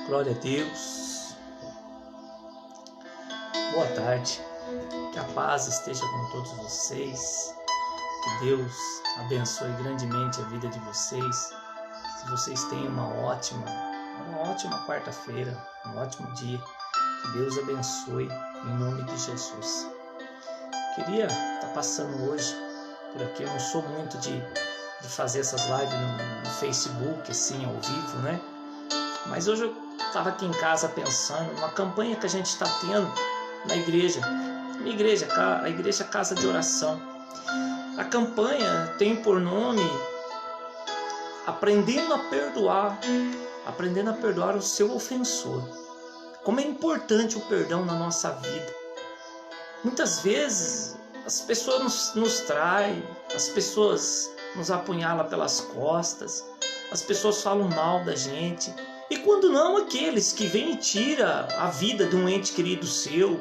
Glória a Deus. Boa tarde. Que a paz esteja com todos vocês. Que Deus abençoe grandemente a vida de vocês. Que vocês tenham uma ótima quarta-feira, um ótimo dia. Que Deus abençoe em nome de Jesus. Queria estar passando hoje por aqui. Eu não sou muito de fazer essas lives no Facebook, assim, ao vivo, né? Mas hoje eu estava aqui em casa pensando numa campanha que a gente está tendo na igreja. Minha igreja, a igreja Casa de Oração. A campanha tem por nome Aprendendo a perdoar o seu ofensor. Como é importante o perdão na nossa vida. Muitas vezes as pessoas nos traem, as pessoas nos apunhalam pelas costas, as pessoas falam mal da gente. E quando não, aqueles que vêm e tiram a vida de um ente querido seu,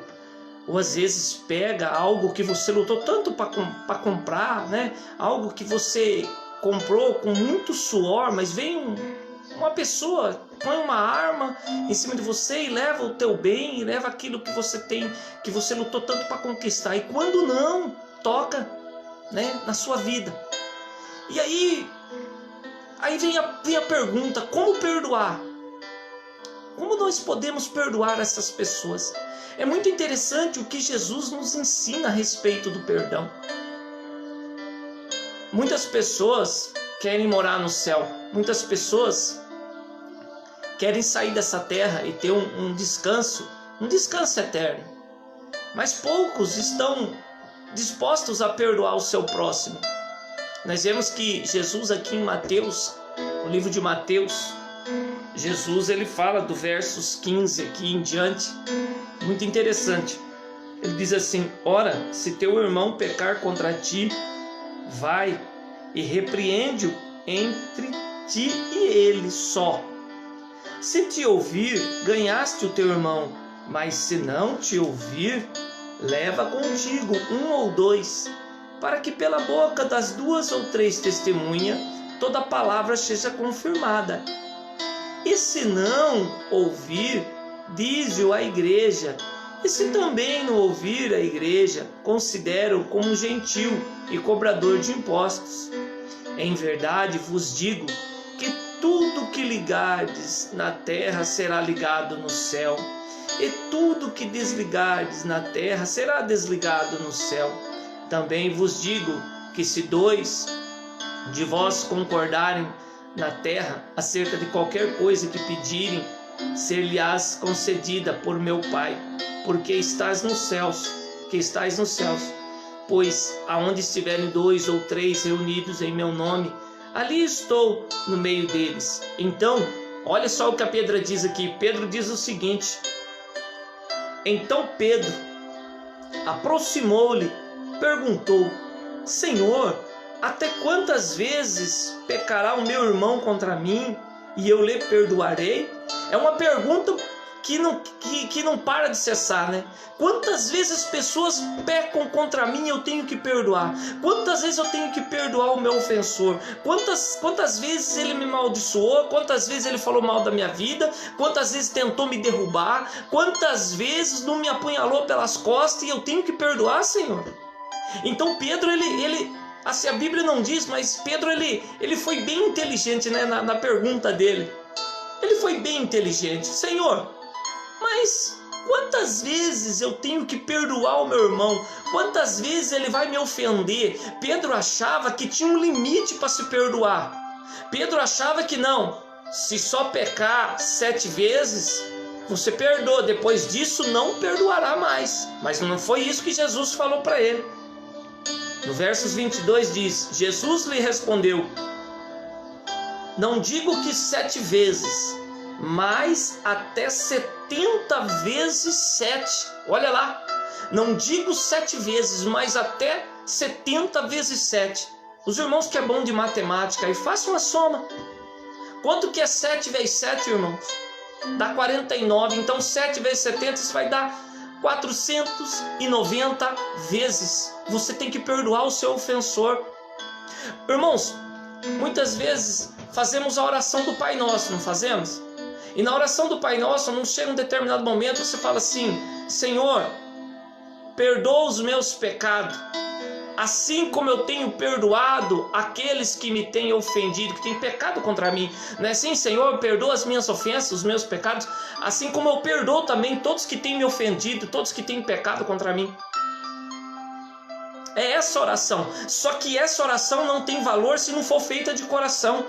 ou às vezes pega algo que você lutou tanto para comprar, né? Algo que você comprou com muito suor, mas vem uma pessoa, põe uma arma em cima de você e leva o teu bem, e leva aquilo que você tem, que você lutou tanto para conquistar. E quando não, toca, né, na sua vida. E aí vem a pergunta: como perdoar? Como nós podemos perdoar essas pessoas? É muito interessante o que Jesus nos ensina a respeito do perdão. Muitas pessoas querem morar no céu. Muitas pessoas querem sair dessa terra e ter um descanso eterno. Mas poucos estão dispostos a perdoar o seu próximo. Nós vemos que Jesus aqui em Mateus, no livro de Mateus, Jesus ele fala do versos 15 aqui em diante, muito interessante. Ele diz assim: ora, se teu irmão pecar contra ti, vai e repreende-o entre ti e ele só. Se te ouvir, ganhaste o teu irmão, mas se não te ouvir, leva contigo um ou dois, para que pela boca das 2 ou 3 testemunhas toda palavra seja confirmada. E se não ouvir, dize-o à igreja. E se também não ouvir a igreja, considera-o como gentil e cobrador de impostos. Em verdade vos digo que tudo que ligardes na terra será ligado no céu, e tudo que desligardes na terra será desligado no céu. Também vos digo que se 2 de vós concordarem na terra acerca de qualquer coisa que pedirem, ser-lhe-ás concedida por meu Pai, porque estais nos céus. Pois aonde estiverem 2 ou 3 reunidos em meu nome, ali estou no meio deles. Então, olha só o que a Pedro diz aqui. Pedro diz o seguinte: então Pedro aproximou-lhe, perguntou: Senhor, até quantas vezes pecará o meu irmão contra mim e eu lhe perdoarei? É uma pergunta que não para de cessar, né? Quantas vezes pessoas pecam contra mim e eu tenho que perdoar? Quantas vezes eu tenho que perdoar o meu ofensor? Quantas vezes ele me amaldiçoou? Quantas vezes ele falou mal da minha vida? Quantas vezes tentou me derrubar? Quantas vezes não me apunhalou pelas costas e eu tenho que perdoar, Senhor? Então Pedro, assim, a Bíblia não diz, mas Pedro ele foi bem inteligente, né, na pergunta dele. Ele foi bem inteligente. Senhor, mas quantas vezes eu tenho que perdoar o meu irmão? Quantas vezes ele vai me ofender? Pedro achava que tinha um limite para se perdoar. Pedro achava que não, se só pecar 7 vezes, você perdoa, depois disso não perdoará mais. Mas não foi isso que Jesus falou para ele. No versos 22 diz: Jesus lhe respondeu: não digo que 7 vezes, mas até 70 vezes 7. Olha lá, não digo 7 vezes, mas até 70 vezes 7. Os irmãos que é bom de matemática, aí façam a soma. Quanto que é 7 vezes 7, irmãos? Dá 49. Então 7 vezes 70, isso vai dar 490 vezes. Você tem que perdoar o seu ofensor. Irmãos, muitas vezes fazemos a oração do Pai Nosso, não fazemos? E na oração do Pai Nosso, não chega um determinado momento, você fala assim: Senhor, perdoa os meus pecados, assim como eu tenho perdoado aqueles que me têm ofendido, que têm pecado contra mim. Não é assim, Senhor, perdoa as minhas ofensas, os meus pecados, assim como eu perdoo também todos que têm me ofendido, todos que têm pecado contra mim. É essa oração. Só que essa oração não tem valor se não for feita de coração.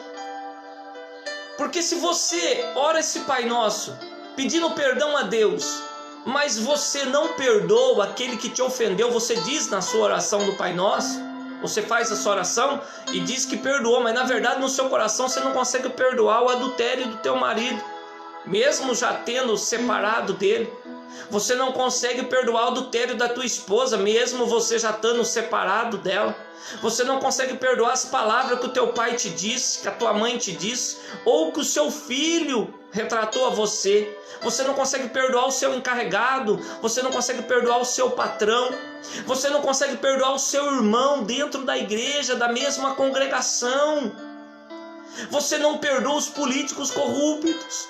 Porque se você ora esse Pai Nosso pedindo perdão a Deus, mas você não perdoa aquele que te ofendeu, você diz na sua oração do Pai Nosso, você faz a sua oração e diz que perdoou, mas na verdade no seu coração você não consegue perdoar o adultério do teu marido, mesmo já tendo separado dele. Você não consegue perdoar o adultério da tua esposa, mesmo você já estando separado dela. Você não consegue perdoar as palavras que o teu pai te disse, que a tua mãe te disse, ou que o seu filho retratou a você. Você não consegue perdoar o seu encarregado, você não consegue perdoar o seu patrão, você não consegue perdoar o seu irmão dentro da igreja, da mesma congregação. Você não perdoa os políticos corruptos,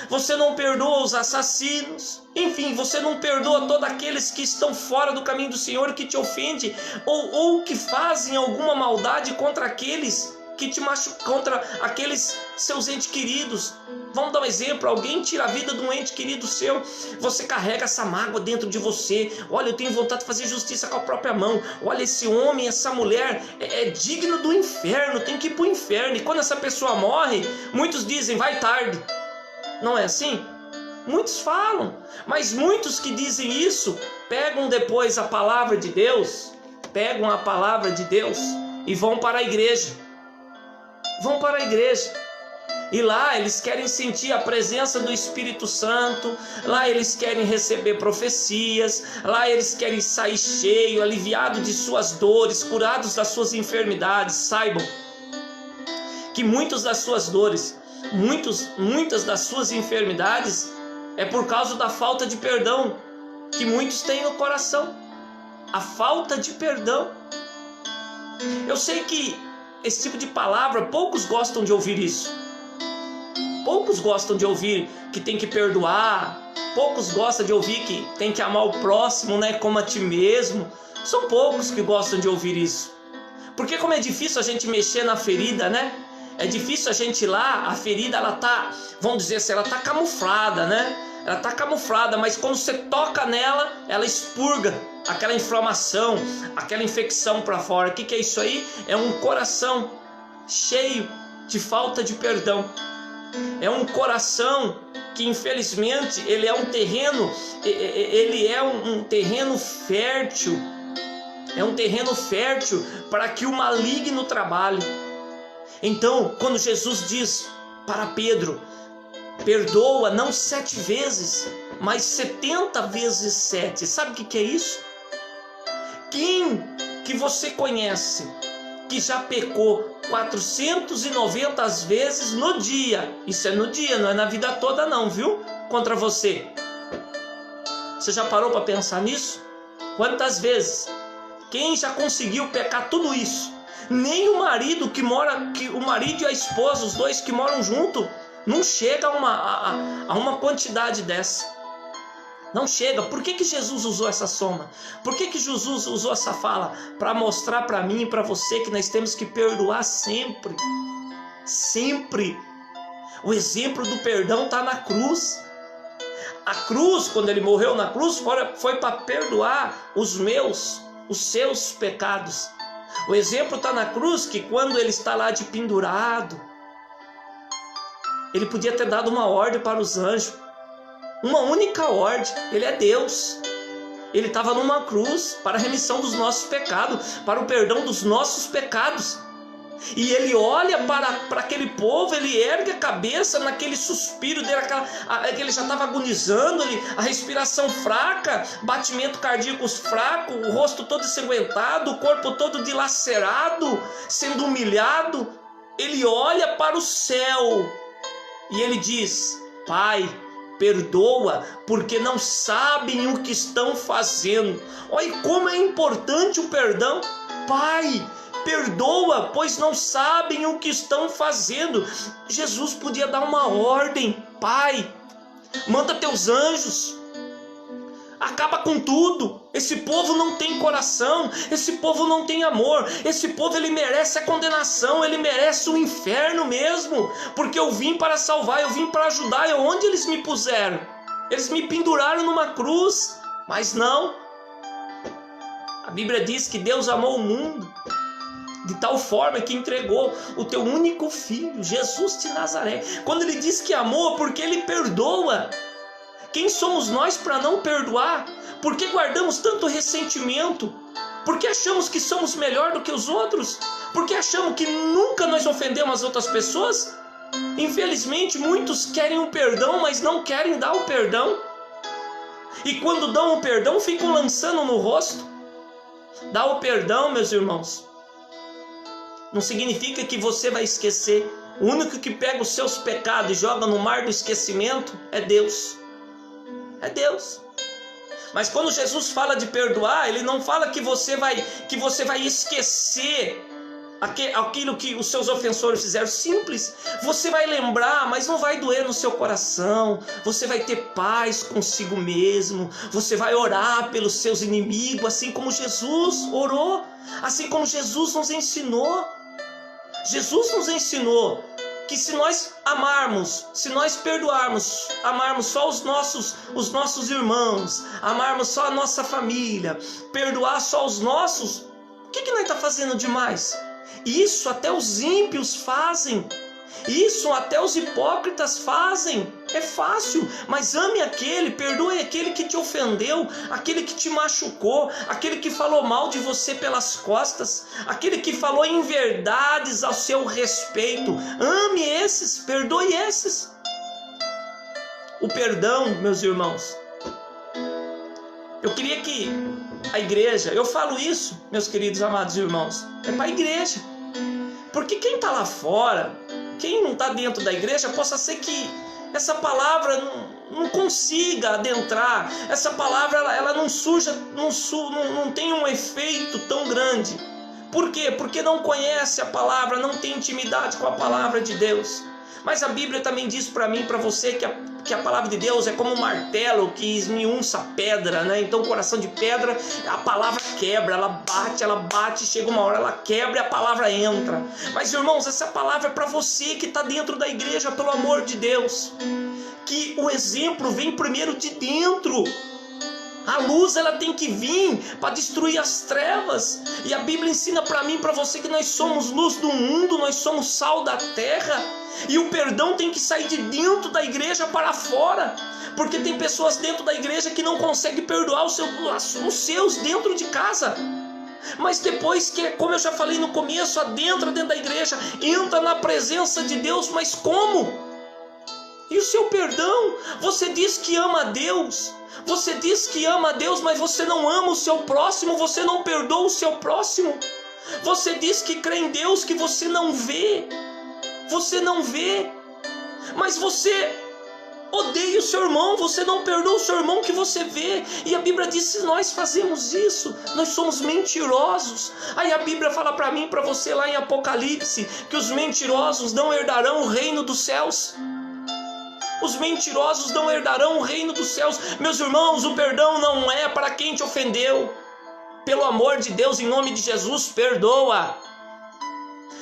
você não perdoa os assassinos, enfim, você não perdoa todos aqueles que estão fora do caminho do Senhor, que te ofendem, ou que fazem alguma maldade contra aqueles que te machucam, contra aqueles seus entes queridos. Vamos dar um exemplo: alguém tira a vida de um ente querido seu, você carrega essa mágoa dentro de você. Olha, eu tenho vontade de fazer justiça com a própria mão. Olha, esse homem, essa mulher é digno do inferno, tem que ir para o inferno. E quando essa pessoa morre, muitos dizem: vai tarde. Não é assim? Muitos falam, mas muitos que dizem isso pegam depois a palavra de Deus, e vão para a igreja. E lá eles querem sentir a presença do Espírito Santo, lá eles querem receber profecias, lá eles querem sair cheio, aliviado de suas dores, curados das suas enfermidades. Saibam que muitas das suas dores, muitas das suas enfermidades é por causa da falta de perdão que muitos têm no coração. A falta de perdão. Eu sei que esse tipo de palavra, poucos gostam de ouvir isso. Poucos gostam de ouvir que tem que perdoar. Poucos gostam de ouvir que tem que amar o próximo, né, como a ti mesmo. São poucos que gostam de ouvir isso. Porque como é difícil a gente mexer na ferida, né? É difícil a gente ir lá, a ferida, ela tá, vamos dizer assim, ela tá camuflada, né? Ela tá camuflada, mas quando você toca nela, ela expurga aquela inflamação, aquela infecção para fora. O que é isso aí? É um coração cheio de falta de perdão. É um coração que infelizmente ele é um terreno, fértil. É um terreno fértil para que o maligno trabalhe. Então, quando Jesus diz para Pedro: perdoa não 7 vezes, mas 70 vezes 7. Sabe o que é isso? Quem que você conhece que já pecou 490 vezes no dia? Isso é no dia, não é na vida toda não, viu? Contra você. Você já parou para pensar nisso? Quantas vezes? Quem já conseguiu pecar tudo isso? Nem o marido o marido e a esposa, os dois que moram junto, não chega a uma quantidade dessa. Não chega. Por que Jesus usou essa soma? Por que Jesus usou essa fala? Para mostrar para mim e para você que nós temos que perdoar sempre. Sempre. O exemplo do perdão está na cruz. A cruz, quando ele morreu na cruz, foi para perdoar os seus pecados. O exemplo está na cruz, que quando ele está lá de pendurado, ele podia ter dado uma ordem para os anjos. Uma única ordem. Ele é Deus. Ele estava numa cruz para a remissão dos nossos pecados, para o perdão dos nossos pecados. E ele olha para aquele povo, ele ergue a cabeça naquele suspiro dele, que ele já estava agonizando, a respiração fraca, batimento cardíaco fraco, o rosto todo ensanguentado, o corpo todo dilacerado, sendo humilhado. Ele olha para o céu e ele diz: Pai, perdoa, porque não sabem o que estão fazendo. Olha como é importante o perdão. Pai, perdoa, pois não sabem o que estão fazendo. Jesus podia dar uma ordem: Pai, manda teus anjos, acaba com tudo. Esse povo não tem coração, esse povo não tem amor, esse povo ele merece a condenação, ele merece o inferno mesmo, porque eu vim para salvar, eu vim para ajudar. E onde eles me puseram? Eles me penduraram numa cruz. Mas não, a Bíblia diz que Deus amou o mundo de tal forma que entregou o teu único filho, Jesus de Nazaré. Quando ele diz que amou, porque ele perdoa. Quem somos nós para não perdoar? Por que guardamos tanto ressentimento? Por que achamos que somos melhor do que os outros? Por que achamos que nunca nós ofendemos as outras pessoas? Infelizmente, muitos querem um perdão, mas não querem dar o perdão. E quando dão o perdão, ficam lançando no rosto. Dar o perdão, meus irmãos, não significa que você vai esquecer. O único que pega os seus pecados e joga no mar do esquecimento é Deus. É Deus. Mas quando Jesus fala de perdoar, ele não fala que você vai esquecer aquilo que os seus ofensores fizeram. Simples. Você vai lembrar, mas não vai doer no seu coração. Você vai ter paz consigo mesmo. Você vai orar pelos seus inimigos, assim como Jesus orou, assim como Jesus nos ensinou. Jesus nos ensinou que se nós amarmos, se nós perdoarmos, amarmos só os nossos irmãos, amarmos só a nossa família, perdoar só os nossos, o que nós estamos fazendo demais? Isso até os ímpios fazem, isso até os hipócritas fazem. É fácil, mas ame aquele, perdoe aquele que te ofendeu, aquele que te machucou, aquele que falou mal de você pelas costas, aquele que falou inverdades ao seu respeito. Ame esses, perdoe esses. O perdão, meus irmãos, eu queria que a igreja, eu falo isso, meus queridos amados irmãos, é para a igreja, porque quem está lá fora, quem não está dentro da igreja, possa ser que essa palavra não consiga adentrar, essa palavra ela não surja, não tem um efeito tão grande. Por quê? Porque não conhece a palavra, não tem intimidade com a palavra de Deus. Mas a Bíblia também diz para mim e para você que a palavra de Deus é como um martelo que esmiuça a pedra, né? Então, coração de pedra, a palavra quebra, ela bate, chega uma hora, ela quebra e a palavra entra. Mas, irmãos, essa palavra é para você que está dentro da igreja, pelo amor de Deus. Que o exemplo vem primeiro de dentro. A luz ela tem que vir para destruir as trevas. E a Bíblia ensina para mim e para você que nós somos luz do mundo, nós somos sal da terra. E o perdão tem que sair de dentro da igreja para fora. Porque tem pessoas dentro da igreja que não conseguem perdoar os seus dentro de casa. Mas depois que, como eu já falei no começo, adentra dentro da igreja, entra na presença de Deus. Mas como? E o seu perdão? Você diz que ama a Deus. Você diz que ama a Deus, mas você não ama o seu próximo, você não perdoa o seu próximo. Você diz que crê em Deus, que você não vê. Você não vê. Mas você odeia o seu irmão, você não perdoa o seu irmão que você vê. E a Bíblia diz que se nós fazemos isso, nós somos mentirosos. Aí a Bíblia fala para mim e para você lá em Apocalipse, que os mentirosos não herdarão o reino dos céus. Os mentirosos não herdarão o reino dos céus. Meus irmãos, o perdão não é para quem te ofendeu. Pelo amor de Deus, em nome de Jesus, perdoa.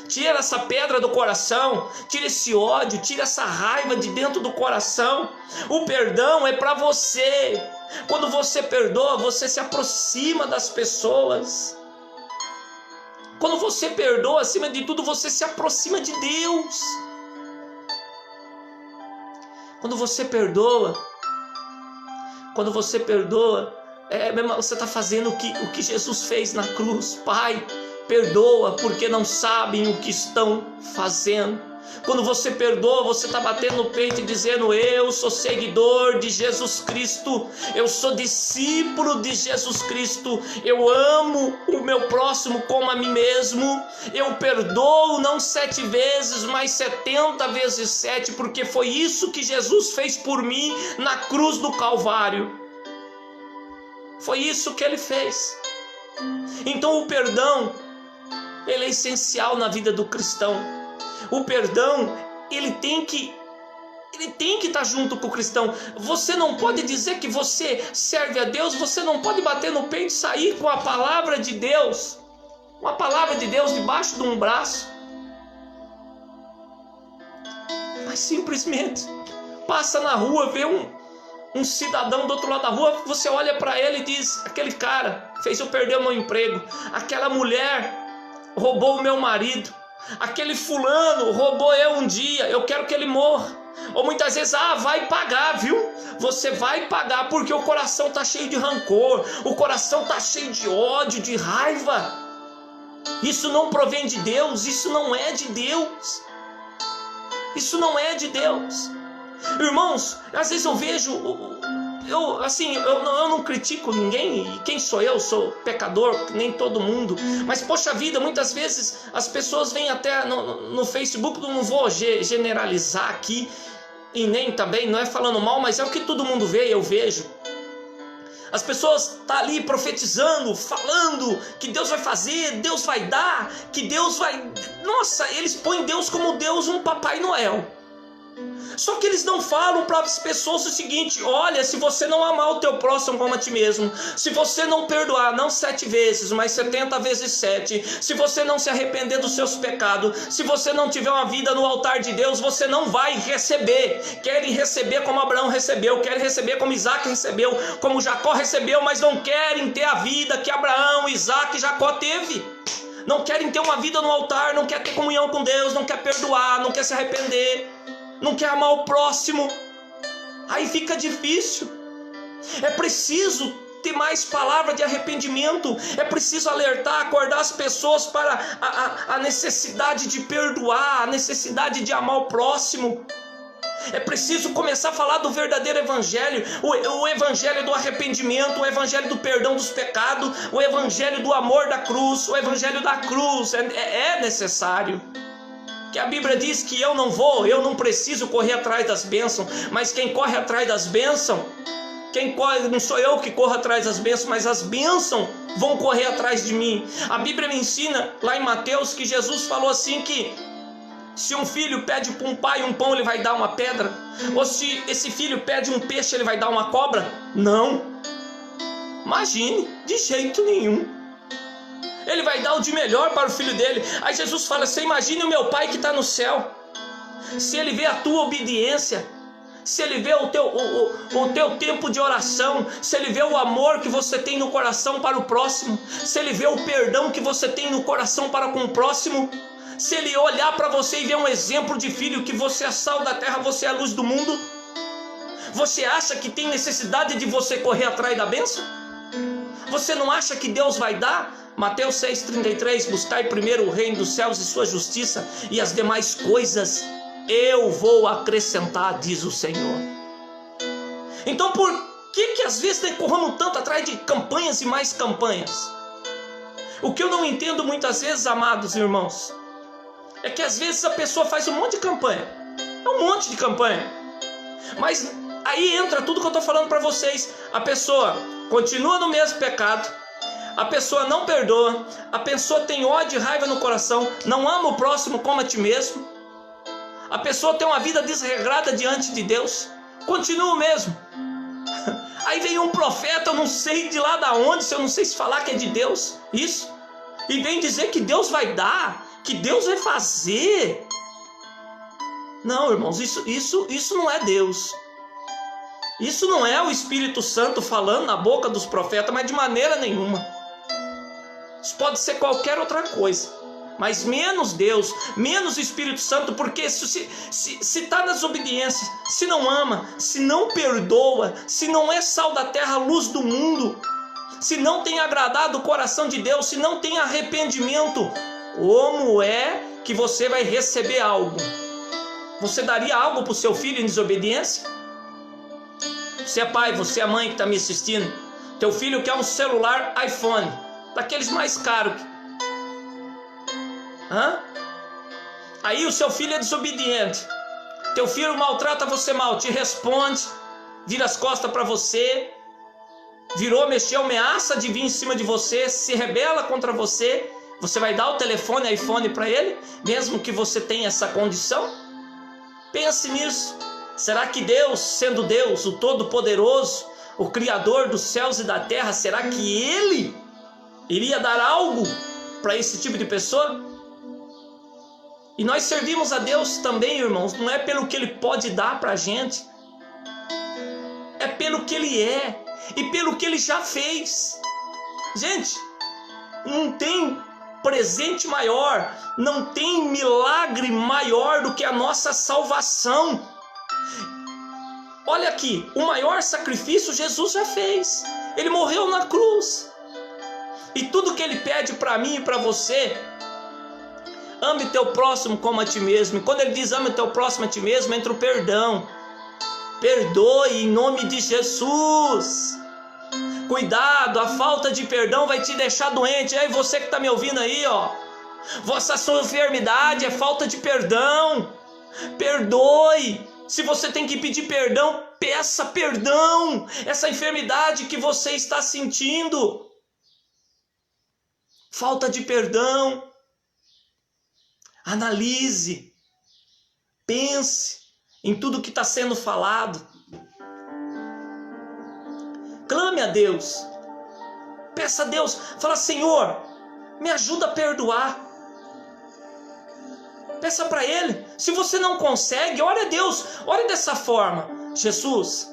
Tira essa pedra do coração, tira esse ódio, tira essa raiva de dentro do coração. O perdão é para você. Quando você perdoa, você se aproxima das pessoas. Quando você perdoa, acima de tudo, você se aproxima de Deus. Quando você perdoa, você está fazendo o que Jesus fez na cruz. Pai, perdoa porque não sabem o que estão fazendo. Quando você perdoa, você está batendo no peito e dizendo: eu sou seguidor de Jesus Cristo, eu sou discípulo de Jesus Cristo, eu amo o meu próximo como a mim mesmo, eu perdoo não 7 vezes, mas 70 vezes 7, porque foi isso que Jesus fez por mim na cruz do Calvário. Foi isso que ele fez. Então o perdão ele é essencial na vida do cristão. O perdão, ele tem que estar junto com o cristão. Você não pode dizer que você serve a Deus, você não pode bater no peito e sair com a palavra de Deus, uma palavra de Deus debaixo de um braço, mas simplesmente passa na rua, vê um cidadão do outro lado da rua, você olha para ele e diz: aquele cara fez eu perder o meu emprego, aquela mulher roubou o meu marido, aquele fulano roubou eu um dia, eu quero que ele morra. Ou muitas vezes, vai pagar, viu? Você vai pagar, porque o coração está cheio de rancor, o coração está cheio de ódio, de raiva. Isso não provém de Deus, isso não é de Deus. Isso não é de Deus. Irmãos, às vezes eu vejo, eu não critico ninguém, e quem sou eu? Sou pecador, nem todo mundo. Mas poxa vida, muitas vezes as pessoas vêm até no Facebook, não vou generalizar aqui, e nem também, não é falando mal, mas é o que todo mundo vê, eu vejo. As pessoas estão ali profetizando, falando que Deus vai fazer, Deus vai dar, que Deus vai... Nossa, eles põem Deus como Deus, um Papai Noel. Só que eles não falam para as pessoas o seguinte: olha, se você não amar o teu próximo como a ti mesmo, se você não perdoar, não 7 vezes, mas 70 vezes 7, se você não se arrepender dos seus pecados, se você não tiver uma vida no altar de Deus, você não vai receber. Querem receber como Abraão recebeu, querem receber como Isaac recebeu, como Jacó recebeu, mas não querem ter a vida que Abraão, Isaac e Jacó teve. Não querem ter uma vida no altar, não quer ter comunhão com Deus, não quer perdoar, não quer se arrepender, não quer amar o próximo. Aí fica difícil. É preciso ter mais palavra de arrependimento. É preciso alertar, acordar as pessoas para a necessidade de perdoar, a necessidade de amar o próximo. É preciso começar a falar do verdadeiro evangelho, o evangelho do arrependimento, o evangelho do perdão dos pecados, o evangelho do amor da cruz, o evangelho da cruz. É necessário. Que a Bíblia diz que eu não preciso correr atrás das bênçãos, mas quem corre atrás das bênçãos, não sou eu que corro atrás das bênçãos, mas as bênçãos vão correr atrás de mim. A Bíblia me ensina lá em Mateus que Jesus falou assim que se um filho pede para um pai um pão, ele vai dar uma pedra? Ou se esse filho pede um peixe, ele vai dar uma cobra? Não. Imagine, de jeito nenhum. Ele vai dar o de melhor para o filho dele. Aí Jesus fala: você imagine o meu pai que está no céu, se ele vê a tua obediência, se ele vê o teu tempo de oração, se ele vê o amor que você tem no coração para o próximo, se ele vê o perdão que você tem no coração para com o próximo, se ele olhar para você e ver um exemplo de filho, que você é sal da terra, você é a luz do mundo, você acha que tem necessidade de você correr atrás da bênção? Você não acha que Deus vai dar? Mateus 6,33, buscai primeiro o reino dos céus e sua justiça, e as demais coisas eu vou acrescentar, diz o Senhor. Então por que às vezes corremos tanto atrás de campanhas e mais campanhas? O que eu não entendo muitas vezes, amados irmãos, é que às vezes a pessoa faz um monte de campanha, mas aí entra tudo que eu estou falando para vocês. A pessoa continua no mesmo pecado, a pessoa não perdoa, a pessoa tem ódio e raiva no coração, não ama o próximo como a ti mesmo, a pessoa tem uma vida desregrada diante de Deus, continua o mesmo. Aí vem um profeta, eu não sei de lá da onde, se eu não sei se falar que é de Deus, isso, e vem dizer que Deus vai dar, que Deus vai fazer. Não, irmãos, isso não é Deus. Isso não é o Espírito Santo falando na boca dos profetas, mas de maneira nenhuma. Isso pode ser qualquer outra coisa, mas menos Deus, menos Espírito Santo, porque se está nas obediências, se não ama, se não perdoa, se não é sal da terra, luz do mundo, se não tem agradado o coração de Deus, se não tem arrependimento, como é que você vai receber algo? Você daria algo para o seu filho em desobediência? Você é pai, você é mãe que está me assistindo, teu filho quer um celular iPhone, daqueles mais caros. Aí o seu filho é desobediente, teu filho maltrata você mal, te responde, vira as costas para você, mexeu, ameaça de vir em cima de você, se rebela contra você. Você vai dar o telefone, iPhone para ele, mesmo que você tenha essa condição? Pense nisso. Será que Deus, sendo Deus, o Todo-Poderoso, o Criador dos céus e da terra, será que Ele iria dar algo para esse tipo de pessoa? E nós servimos a Deus também, irmãos, não é pelo que Ele pode dar para a gente, é pelo que Ele é e pelo que Ele já fez. Gente, não tem presente maior, não tem milagre maior do que a nossa salvação. Olha aqui, o maior sacrifício Jesus já fez. Ele morreu na cruz. E tudo que Ele pede para mim e para você: ame teu próximo como a ti mesmo. E quando Ele diz ame teu próximo a ti mesmo, entra o perdão. Perdoe em nome de Jesus. Cuidado, a falta de perdão vai te deixar doente. Aí você que está me ouvindo aí, ó, sua enfermidade é falta de perdão. Perdoe. Se você tem que pedir perdão, peça perdão. Essa enfermidade que você está sentindo, falta de perdão. Analise, pense em tudo que está sendo falado. Clame a Deus, peça a Deus, fala: Senhor, me ajuda a perdoar. Peça para Ele. Se você não consegue, ore a Deus, ore dessa forma: Jesus,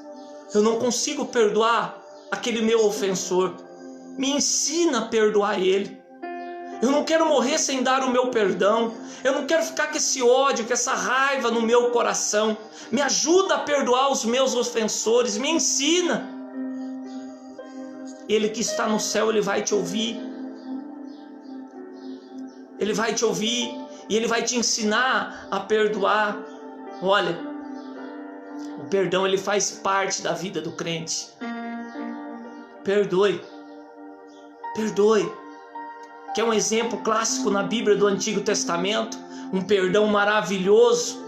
eu não consigo perdoar aquele meu ofensor, me ensina a perdoar ele. Eu não quero morrer sem dar o meu perdão, eu não quero ficar com esse ódio, com essa raiva no meu coração. Me ajuda a perdoar os meus ofensores, me ensina. Ele que está no céu, Ele vai te ouvir. Ele vai te ouvir e Ele vai te ensinar a perdoar. Olha, o perdão, ele faz parte da vida do crente. Perdoe. Perdoe. Que é um exemplo clássico na Bíblia do Antigo Testamento. Um perdão maravilhoso.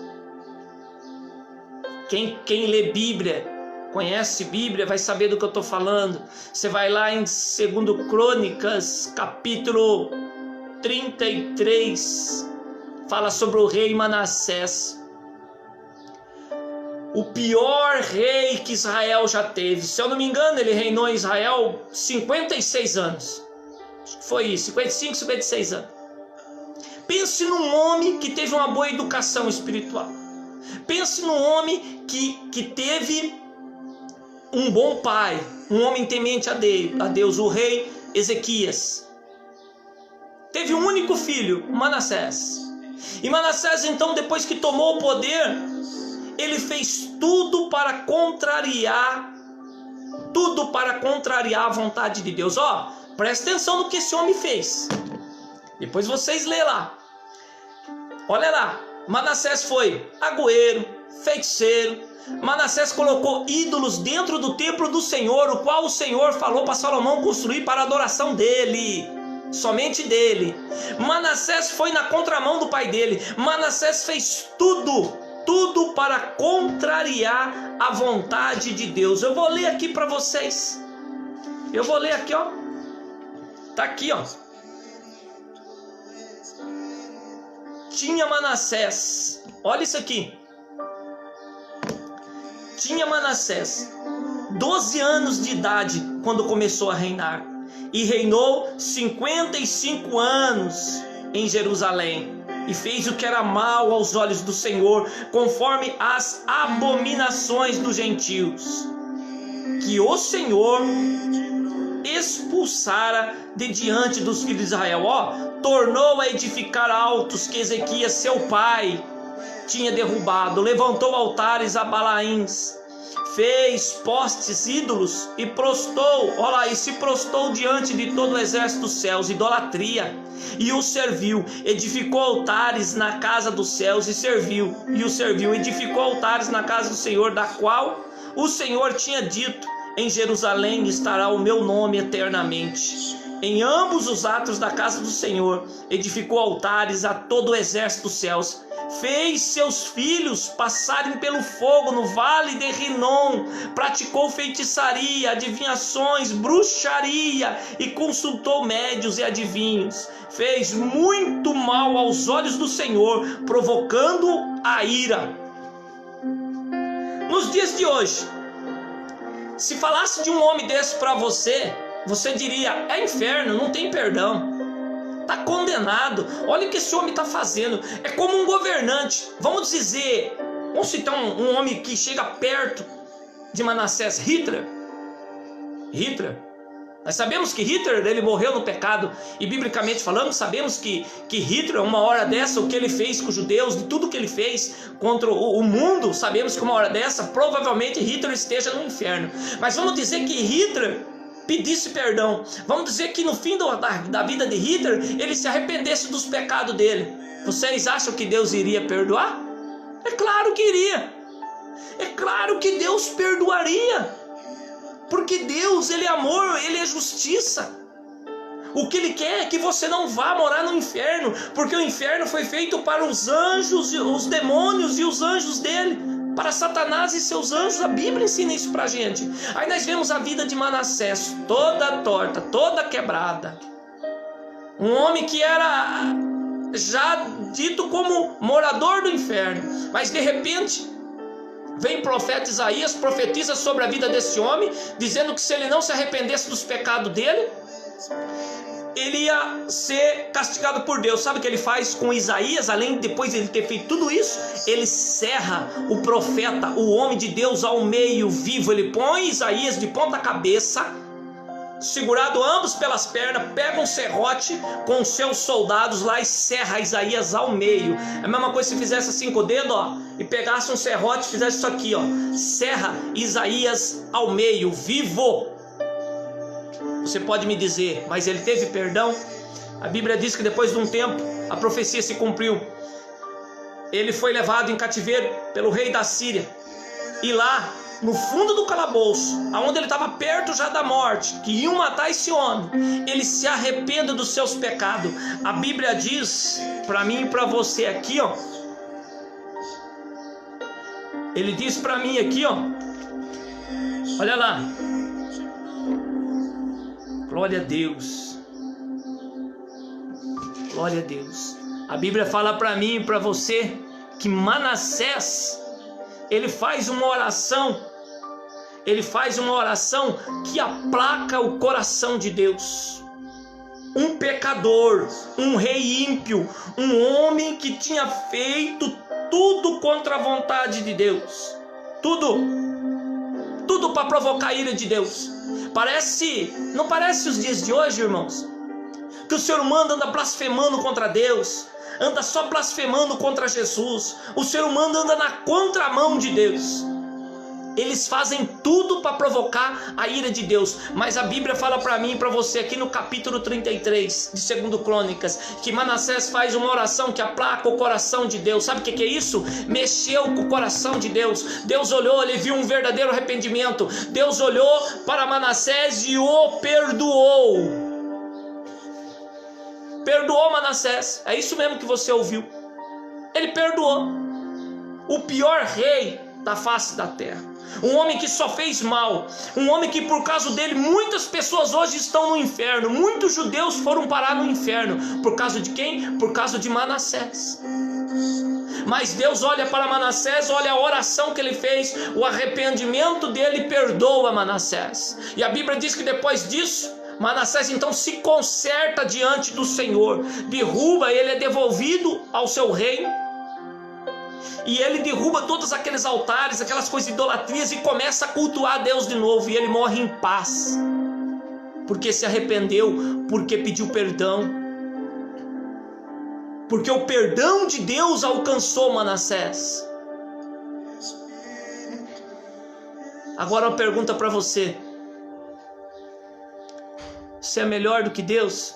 Quem lê Bíblia, conhece Bíblia, vai saber do que eu estou falando. Você vai lá em 2 Crônicas, capítulo 33, fala sobre o rei Manassés. O pior rei que Israel já teve. Se eu não me engano, ele reinou em Israel 56 anos. Foi isso, 55, 56 anos. Pense num homem que teve uma boa educação espiritual. Pense num homem que teve um bom pai, um homem temente a Deus, o rei Ezequias. Teve um único filho, Manassés. E Manassés, então, depois que tomou o poder, ele fez tudo para contrariar a vontade de Deus. Ó, presta atenção no que esse homem fez. Depois vocês lêem lá. Olha lá, Manassés foi agoeiro, feiticeiro. Manassés colocou ídolos dentro do templo do Senhor, o qual o Senhor falou para Salomão construir para a adoração dele, somente dele. Manassés foi na contramão do pai dele. Manassés fez tudo para contrariar a vontade de Deus. Eu vou ler aqui para vocês. Eu vou ler aqui, ó. Tá aqui, ó. Tinha Manassés, olha isso aqui. Tinha Manassés 12 anos de idade quando começou a reinar, e reinou 55 anos em Jerusalém, e fez o que era mal aos olhos do Senhor, conforme as abominações dos gentios, que o Senhor expulsara de diante dos filhos de Israel. Ó, tornou a edificar altos que Ezequias, seu pai, tinha derrubado, levantou altares a Balaíns, fez postes ídolos e prostrou, olha lá, e se prostrou diante de todo o exército dos céus, idolatria, e o serviu. Edificou altares na casa dos céus e o serviu. Edificou altares na casa do Senhor, da qual o Senhor tinha dito: em Jerusalém estará o meu nome eternamente. em ambos os atos da casa do Senhor, edificou altares a todo o exército dos céus, fez seus filhos passarem pelo fogo no vale de Rinom, praticou feitiçaria, adivinhações, bruxaria e consultou médios e adivinhos, fez muito mal aos olhos do Senhor, provocando a ira. Nos dias de hoje, se falasse de um homem desse para você, você diria: é inferno, não tem perdão, está condenado, olha o que esse homem está fazendo. É como um governante, vamos citar um homem que chega perto de Manassés, Hitler. Nós sabemos que Hitler, ele morreu no pecado, e biblicamente falando, sabemos que Hitler, uma hora dessa, o que ele fez com os judeus, de tudo que ele fez contra o mundo, sabemos que uma hora dessa, provavelmente Hitler esteja no inferno. Mas vamos dizer que Hitler pedisse perdão, vamos dizer que no fim da vida de Hitler, ele se arrependesse dos pecados dele. Vocês acham que Deus iria perdoar? É claro que iria. É claro que Deus perdoaria. Porque Deus, Ele é amor, Ele é justiça. O que Ele quer é que você não vá morar no inferno, porque o inferno foi feito para os anjos, os demônios e os anjos dele, para Satanás e seus anjos. A Bíblia ensina isso para a gente. Aí nós vemos a vida de Manassés, toda torta, toda quebrada. Um homem que era já dito como morador do inferno, mas de repente vem o profeta Isaías, profetiza sobre a vida desse homem, dizendo que se ele não se arrependesse dos pecados dele, ele ia ser castigado por Deus. Sabe o que ele faz com Isaías? Além de depois de ele ter feito tudo isso, ele serra o profeta, o homem de Deus, ao meio vivo. Ele põe Isaías de ponta cabeça, segurado ambos pelas pernas, pega um serrote com os seus soldados lá e serra Isaías ao meio. É a mesma coisa se fizesse assim com o dedo, ó, e pegasse um serrote e fizesse isso aqui, ó, serra Isaías ao meio, vivo. Você pode me dizer, mas ele teve perdão? A Bíblia diz que depois de um tempo a profecia se cumpriu. Ele foi levado em cativeiro pelo rei da Síria, e lá no fundo do calabouço, aonde ele estava perto já da morte, que iam matar esse homem, ele se arrepende dos seus pecados. A Bíblia diz para mim e para você aqui, ó, ele diz para mim aqui, ó, olha lá, glória a Deus, glória a Deus. A Bíblia fala para mim e para você que Manassés, ele faz uma oração que aplaca o coração de Deus. Um pecador, um rei ímpio, um homem que tinha feito tudo contra a vontade de Deus, tudo para provocar a ira de Deus. Não parece os dias de hoje, irmãos, que o ser humano anda blasfemando contra Deus, anda só blasfemando contra Jesus. O ser humano anda na contramão de Deus. Eles fazem tudo para provocar a ira de Deus. Mas a Bíblia fala para mim e para você aqui no capítulo 33 de 2 Crônicas, que Manassés faz uma oração que aplaca o coração de Deus. Sabe o que é isso? Mexeu com o coração de Deus. Deus olhou, ele viu um verdadeiro arrependimento. Deus olhou para Manassés e o perdoou. Perdoou Manassés. É isso mesmo que você ouviu. Ele perdoou o pior rei da face da terra, um homem que só fez mal, um homem que por causa dele muitas pessoas hoje estão no inferno. Muitos judeus foram parar no inferno. Por causa de quem? Por causa de Manassés. Mas Deus olha para Manassés, olha a oração que ele fez, o arrependimento dele, perdoa Manassés. E a Bíblia diz que depois disso, Manassés então se conserta diante do Senhor, derruba, ele é devolvido ao seu reino, e ele derruba todos aqueles altares, aquelas coisas idolatrias, e começa a cultuar a Deus de novo, e ele morre em paz, porque se arrependeu, porque pediu perdão, porque o perdão de Deus alcançou Manassés. Agora uma pergunta para você: você é melhor do que Deus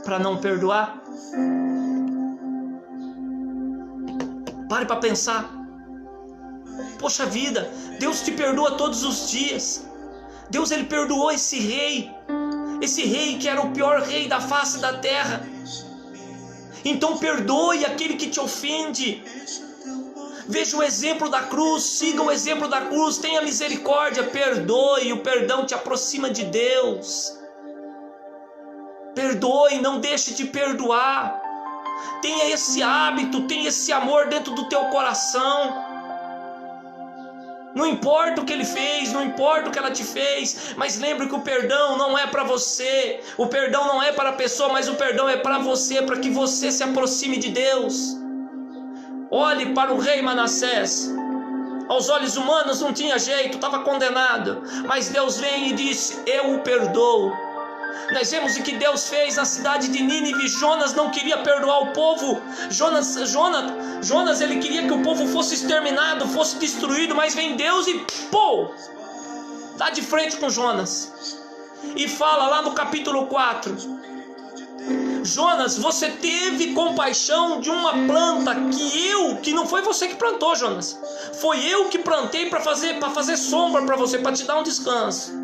para não perdoar? Pare para pensar. Poxa vida, Deus te perdoa todos os dias. Deus, ele perdoou esse rei. esse rei que era o pior rei da face da terra. Então perdoe aquele que te ofende. Veja o exemplo da cruz, siga o exemplo da cruz, tenha misericórdia, perdoe, o perdão te aproxima de Deus. Perdoe, não deixe de perdoar. Tenha esse hábito, tenha esse amor dentro do teu coração. Não importa o que ele fez, não importa o que ela te fez, mas lembre que o perdão não é para você, o perdão não é para a pessoa, mas o perdão é para você, para que você se aproxime de Deus. Olhe para o rei Manassés. Aos olhos humanos não tinha jeito, estava condenado, mas Deus vem e disse: eu o perdoo. Nós vemos o que Deus fez na cidade de Nínive. Jonas não queria perdoar o povo. Jonas ele queria que o povo fosse exterminado, fosse destruído, mas vem Deus e pô, dá de frente com Jonas e fala lá no capítulo 4: Jonas, você teve compaixão de uma planta que não foi você que plantou, Jonas, foi eu que plantei para fazer sombra para você, para te dar um descanso.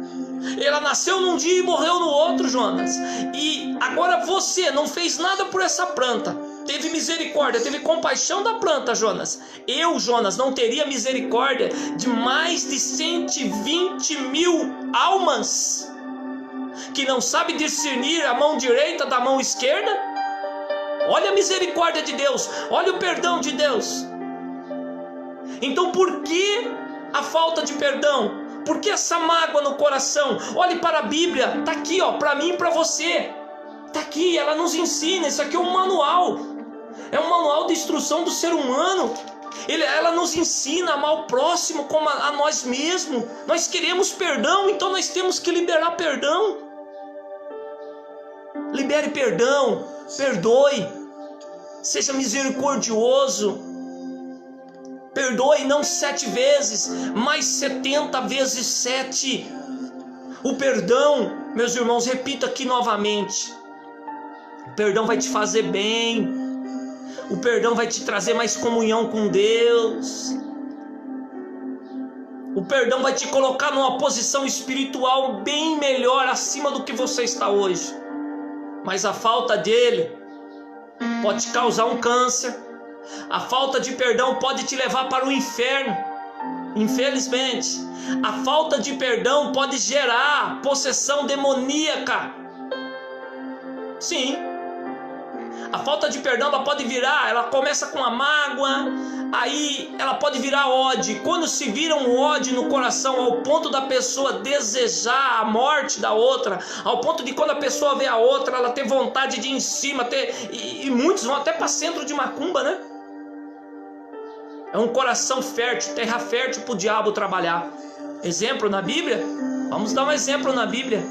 Ela nasceu num dia e morreu no outro, Jonas. E agora você não fez nada por essa planta. Teve misericórdia, teve compaixão da planta, Jonas. Eu, Jonas, não teria misericórdia de mais de 120.000 almas que não sabe discernir a mão direita da mão esquerda? Olha a misericórdia de Deus, olha o perdão de Deus. Então por que a falta de perdão? Por que essa mágoa no coração? Olhe para a Bíblia, está aqui, para mim e para você. Está aqui, ela nos ensina. Isso aqui é um manual. É um manual de instrução do ser humano. Ela nos ensina a amar o próximo como a nós mesmos. Nós queremos perdão, então nós temos que liberar perdão. Libere perdão, perdoe, seja misericordioso. Perdoe não 7 vezes, mas 70 vezes 7. O perdão, meus irmãos, repito aqui novamente: o perdão vai te fazer bem. O perdão vai te trazer mais comunhão com Deus. O perdão vai te colocar numa posição espiritual bem melhor, acima do que você está hoje. Mas a falta dele pode te causar um câncer. A falta de perdão pode te levar para o inferno. Infelizmente, a falta de perdão pode gerar possessão demoníaca. Sim. A falta de perdão ela começa com a mágoa, aí ela pode virar ódio. Quando se vira um ódio no coração ao ponto da pessoa desejar a morte da outra, ao ponto de quando a pessoa vê a outra, ela ter vontade de ir em cima, e muitos vão até para centro de macumba, né? É um coração fértil, terra fértil para o diabo trabalhar. Exemplo na Bíblia? Vamos dar um exemplo na Bíblia.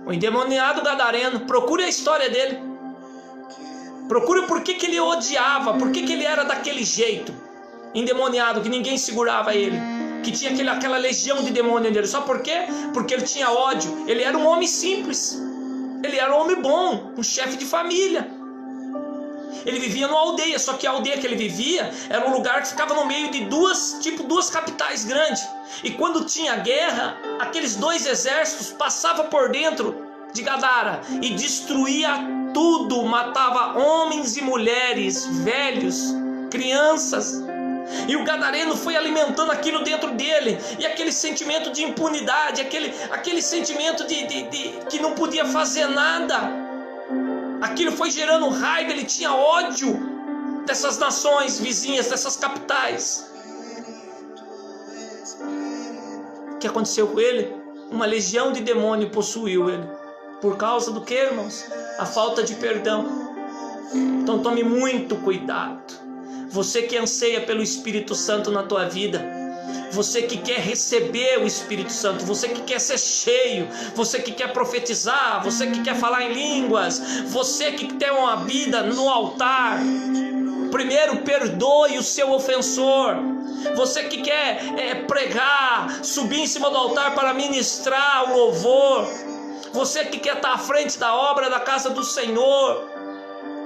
O endemoniado gadareno, procure a história dele. Procure por que ele odiava, por que ele era daquele jeito. Endemoniado, que ninguém segurava ele, que tinha aquela legião de demônio nele. Só por quê? Porque ele tinha ódio. Ele era um homem simples. Ele era um homem bom, um chefe de família. Ele vivia numa aldeia, só que a aldeia que ele vivia era um lugar que ficava no meio de duas capitais grandes. E quando tinha guerra, aqueles 2 exércitos passavam por dentro de Gadara e destruía tudo, matava homens e mulheres, velhos, crianças. E o gadareno foi alimentando aquilo dentro dele, e aquele sentimento de impunidade, aquele sentimento de que não podia fazer nada. Aquilo foi gerando raiva, ele tinha ódio dessas nações vizinhas, dessas capitais. O que aconteceu com ele? Uma legião de demônio possuiu ele. Por causa do que, irmãos? A falta de perdão. Então tome muito cuidado. Você que anseia pelo Espírito Santo na tua vida, você que quer receber o Espírito Santo, você que quer ser cheio, você que quer profetizar, você que quer falar em línguas, você que tem uma vida no altar, primeiro perdoe o seu ofensor. Você que quer pregar, subir em cima do altar para ministrar o louvor, você que quer estar à frente da obra da casa do Senhor,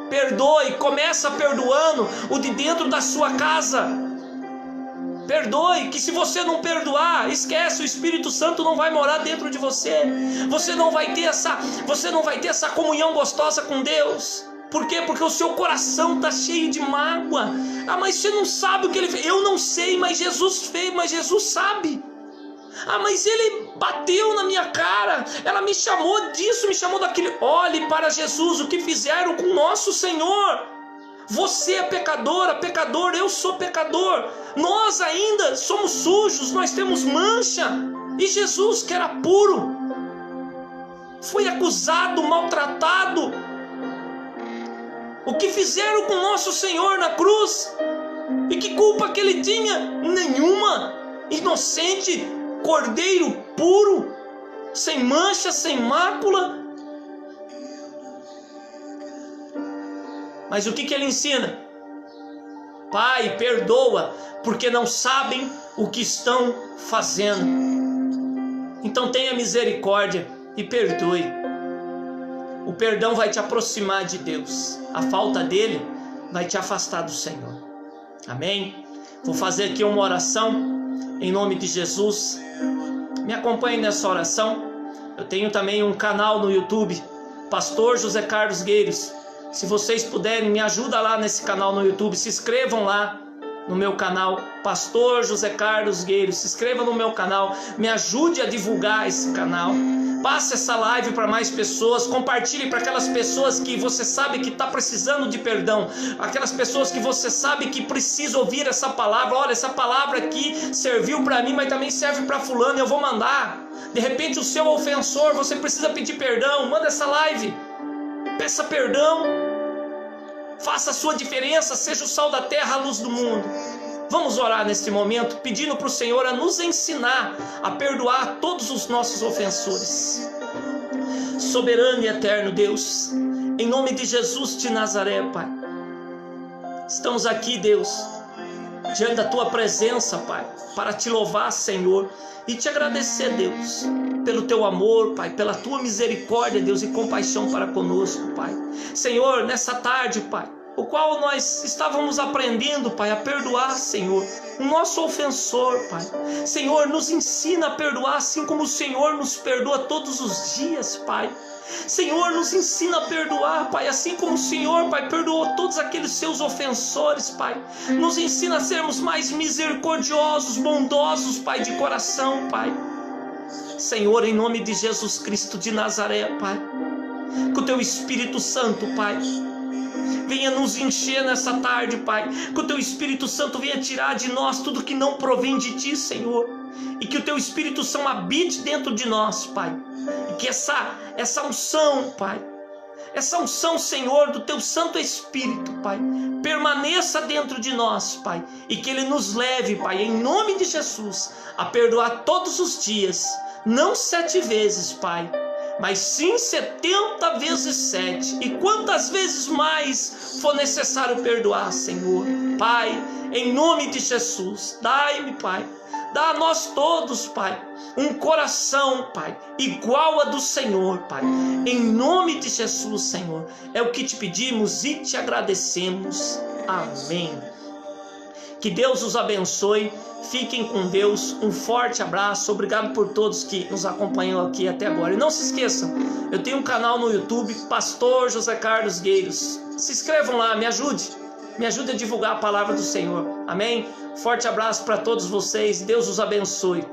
perdoe, começa perdoando o de dentro da sua casa. perdoe, que se você não perdoar, esquece, o Espírito Santo não vai morar dentro de você. Você não vai ter essa comunhão gostosa com Deus. Por quê? Porque o seu coração está cheio de mágoa. Ah, mas você não sabe o que ele fez. Eu não sei, mas Jesus fez, mas Jesus sabe. Ah, mas ele bateu na minha cara, ela me chamou disso, me chamou daquilo. Olhe para Jesus, o que fizeram com nosso Senhor. Você é pecadora, pecador, eu sou pecador. Nós ainda somos sujos, nós temos mancha. E Jesus, que era puro, foi acusado, maltratado. O que fizeram com nosso Senhor na cruz? E que culpa que ele tinha? Nenhuma. Inocente, cordeiro puro, sem mancha, sem mácula. Mas o que ele ensina? Pai, perdoa, porque não sabem o que estão fazendo. Então tenha misericórdia e perdoe. O perdão vai te aproximar de Deus. A falta dele vai te afastar do Senhor. Amém? Vou fazer aqui uma oração em nome de Jesus. Me acompanhe nessa oração. Eu tenho também um canal no YouTube, Pastor José Carlos Gueiros. Se vocês puderem, me ajuda lá nesse canal no YouTube. Se inscrevam lá no meu canal, Pastor José Carlos Gueiros. Se inscreva no meu canal. Me ajude a divulgar esse canal. Passe essa live para mais pessoas. Compartilhe para aquelas pessoas que você sabe que está precisando de perdão. Aquelas pessoas que você sabe que precisa ouvir essa palavra. Olha, essa palavra aqui serviu para mim, mas também serve para fulano. Eu vou mandar. De repente o seu ofensor, você precisa pedir perdão. Manda essa live. Peça perdão. Faça a sua diferença. Seja o sal da terra, a luz do mundo. Vamos orar neste momento, pedindo para o Senhor a nos ensinar a perdoar todos os nossos ofensores. Soberano e eterno Deus, em nome de Jesus de Nazaré, Pai, estamos aqui, Deus, diante da Tua presença, Pai, para Te louvar, Senhor, e Te agradecer, Deus, pelo Teu amor, Pai, pela Tua misericórdia, Deus, e compaixão para conosco, Pai. Senhor, nessa tarde, Pai, o qual nós estávamos aprendendo, Pai, a perdoar, Senhor, o nosso ofensor, Pai. Senhor, nos ensina a perdoar assim como o Senhor nos perdoa todos os dias, Pai. Senhor, nos ensina a perdoar, Pai, assim como o Senhor, Pai, perdoou todos aqueles seus ofensores, Pai. Nos ensina a sermos mais misericordiosos, bondosos, Pai, de coração, Pai. Senhor, em nome de Jesus Cristo de Nazaré, Pai, que o Teu Espírito Santo, Pai, venha nos encher nessa tarde, Pai. Que o Teu Espírito Santo venha tirar de nós tudo que não provém de Ti, Senhor. E que o Teu Espírito Santo habite dentro de nós, Pai. E que essa unção, Pai, essa unção, Senhor, do Teu Santo Espírito, Pai, permaneça dentro de nós, Pai. E que Ele nos leve, Pai, em nome de Jesus, a perdoar todos os dias. Não 7 vezes, Pai, mas sim 70 vezes 7, e quantas vezes mais for necessário perdoar, Senhor. Pai, em nome de Jesus, dai-me, Pai, dá a nós todos, Pai, um coração, Pai, igual a do Senhor, Pai. Em nome de Jesus, Senhor, é o que Te pedimos e Te agradecemos. Amém. Que Deus os abençoe. Fiquem com Deus, um forte abraço, obrigado por todos que nos acompanham aqui até agora. E não se esqueçam, eu tenho um canal no YouTube, Pastor José Carlos Gueiros. Se inscrevam lá, me ajude a divulgar a palavra do Senhor. Amém? Forte abraço para todos vocês, Deus os abençoe.